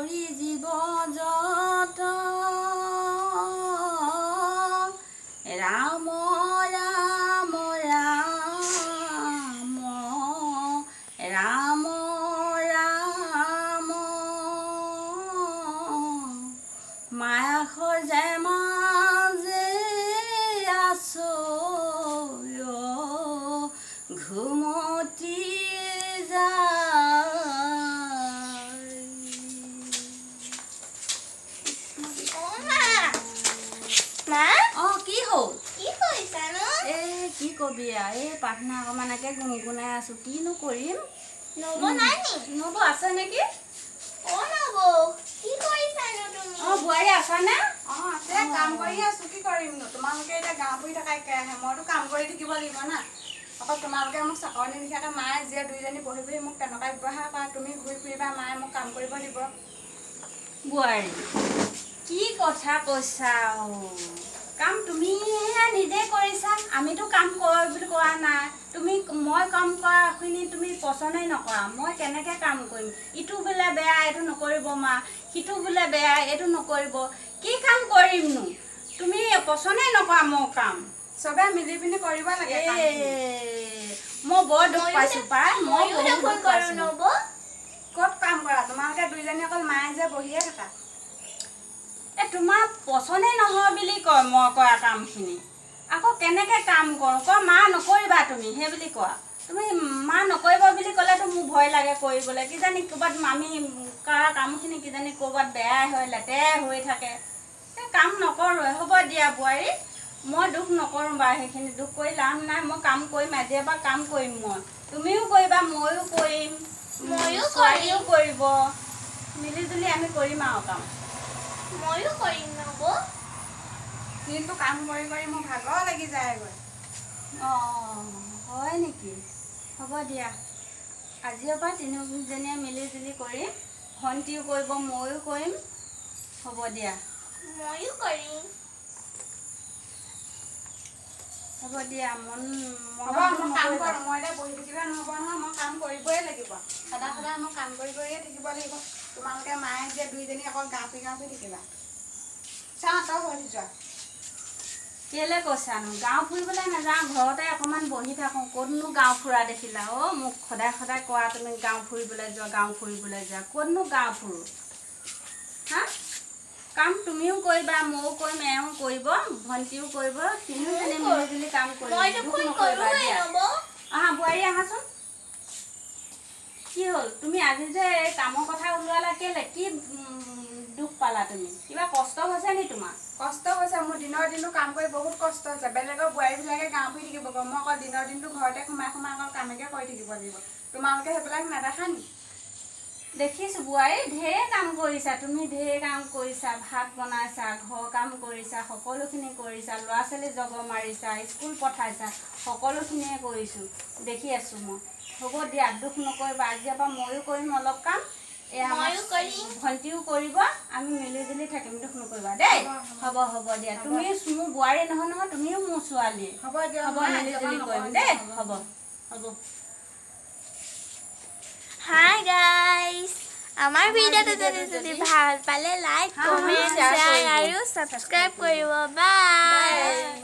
কৰি জীৱ যত ৰাম ৰাম ৰাম ৰাম ৰাম মায়া সজে মাজে আছো ঘুমতি কি কবি এই প্ৰাৰ্থনা অকমানকে গুণগুণাই আছো কিনো কৰিম নব আছে নেকি বোৱাৰী আছানে কাম কৰি আছো কি কৰিম তোমালোকে এতিয়া গাঁও ফুৰি থকা একেৰাহে মইতো কাম কৰি থাকিব লাগিব না আকৌ তোমালোকে মোক চাকৰি নিদিয়াকে মায়ে জীয়ে দুইজনী বহি বহি মোক তেনেকুৱা ব্যৱহাৰ কৰা তুমি ঘূৰি ফুৰিবা মায়ে মোক কাম কৰিব দিব বোৱাৰী কি কথা কৈছা কাম তুমিহে নিজে কৰিছা আমিতো কাম কৰ বুলি কোৱা নাই তুমি মই কাম কৰাখিনি তুমি পচন্দই নকৰা মই কেনেকৈ কাম কৰিম ইটো বোলে বেয়া এইটো নকৰিব মা সিটো বোলে বেয়া এইটো নকৰিব কি কাম কৰিমনো তুমি পচন্দই নকৰা মোৰ কাম চবে মিলি পিনি কৰিব লাগে মই বৰ দুখ পাইছোঁ পাই মই বহুত দুখ পাইছোঁ ক'ত কাম কৰা তোমালোকে দুইজনী অকল মায়ে যে বহিয়ে থাকা তোমাৰ পচন্দই নহয় বুলি কয় মই কৰা কামখিনি আকৌ কেনেকৈ কাম কৰোঁ কয় মা নকৰিবা তুমি সেই বুলি কোৱা তুমি মা নকৰিব বুলি ক'লেতো মোৰ ভয় লাগে কৰিবলৈ কিজানি ক'ৰবাত আমি কৰা কামখিনি কিজানি ক'ৰবাত বেয়াই হয় লেতেৰাই হৈ থাকে সেই কাম নকৰোঁ হ'ব দিয়া বোৱাৰী মই দুখ নকৰোঁ বাৰু সেইখিনি দুখ কৰি লাভ নাই মই কাম কৰিম আজিৰ পৰা কাম কৰিম মই তুমিও কৰিবা ময়ো কৰিম ছোৱালীও কৰিব মিলি জুলি আমি কৰিম আৰু কাম ময়ো কৰিম নব দিনটো কাম কৰি কৰি মোৰ ভাগৰ লাগি যায়গৈ হয় নেকি হ'ব দিয়া আজিৰ পৰা তিনিজনীয়ে মিলি জুলি কৰিম ভণ্টিও কৰিব ময়ো কৰিম হ'ব দিয়া ময়ো কৰিম হ'ব দিয়া মই কাম কৰোঁ মই এতিয়া বহি থাকিলে নহ'ব নহয় মই কাম কৰিবই লাগিব সদায় সদায় মই কাম কৰি কৰিয়ে থাকিব লাগিব তোমালোকে মায়ে যে দুইজনী অকল গাঁও ফুৰি থাকিবা চাওঁ তই বহি যোৱা কেলৈ কৈছানো গাঁও ফুৰিবলৈ নাযাওঁ ঘৰতে অকণমান বহি থাকোঁ ক'তনো গাঁও ফুৰা দেখিলা মোক সদায় সদায় কোৱা তুমি গাঁও ফুৰিবলৈ যোৱা ক'তনো গাঁও ফুৰোঁ হা কাম তুমিও কৰিবা ময়ো কৰিম এওঁ কৰিব ভণ্টিও কৰিব তিনিওজনী মিলি জুলি কাম কৰিম আহা বোৱাৰী আহাচোন কি হ'ল তুমি আজি যে এই কামৰ কথা ওলোৱালা কেলৈ কি দুখ পালা তুমি কিবা কষ্ট হৈছে নি তোমাৰ কষ্ট হৈছে মোৰ দিনৰ দিনটো কাম কৰি বহুত কষ্ট হৈছে বেলেগৰ বোৱাৰীবিলাকে গাঁও ফুৰি থাকিব মই অকল দিনৰ দিনটো ঘৰতে সোমাই সোমাই অকল কামকে কৰি থাকিব লাগিব তোমালোকে সেইবিলাক নেদেখা নি দেখিছোঁ বোৱাৰী ঢেৰ কাম কৰিছা তুমি ঢেৰ কাম কৰিছা ভাত বনাইছা ঘৰ কাম কৰিছা সকলোখিনি কৰিছা ল'ৰা ছোৱালী জগ মাৰিছা স্কুল পঠাইছা সকলোখিনিয়ে কৰিছোঁ দেখি আছোঁ মই হ'ব দিয়া দুখ নকৰিবা আজিৰ পৰা ময়ো কৰিম অলপ কাম ভণ্টিও কৰিব আমি মিলি জুলি থাকিম দুখ নকৰিবা দেই হ'ব হ'ব দিয়া তুমি মোৰ বোৱাৰী নহয় নহয় তুমিও মোৰ ছোৱালী হ'ব দিয়া হ'ব মিলি জুলি কৰিম দেই হ'ব হ'ব হাই গাইস আমাৰ ভিডিঅ'টো যদি ভাল পালে লাইক কমেন্ট শ্বেয়াৰ আৰু সাবস্ক্ৰাইব কৰিব বাই